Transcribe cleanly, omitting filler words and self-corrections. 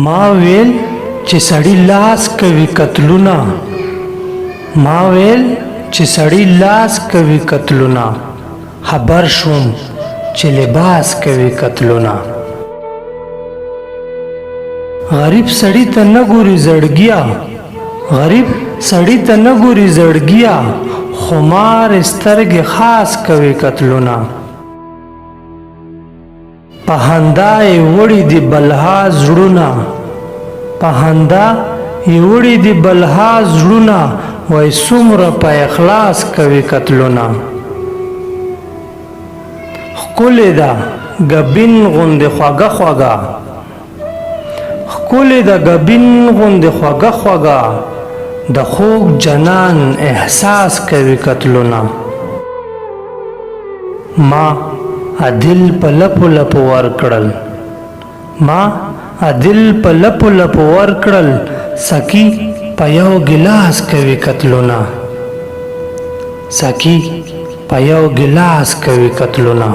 ما ویل چې سړی لاس کوي قتلونه، ما ویل چې سړی لاس کوي قتلونه، خبر شوم چې لباس کوي قتلونه. غریب سړی ته نه ګوري زړګیا، غریب سړی ته نه ګوري زړګیا، خمار سترګې خاص کوي قتلونه. په خندا یې وړي دي بلها زړونه، په خندا یې وړي دي بلها زړونه، وای څومره په اخلاص کوي قتلونه. ښکلې ده ګبین غوندې خوږه خوږه، ښکلې ده ګبین غوندې خوږه خوږه، د خوږ جنان احساس کوي قتلونه. ما عدل په لپو لپو ورکړل، ما عدل په لپو لپو ورکړل، سکی په یو ګلاس کوي قتلونه، سکی په یو ګلاس کوي قتلونه.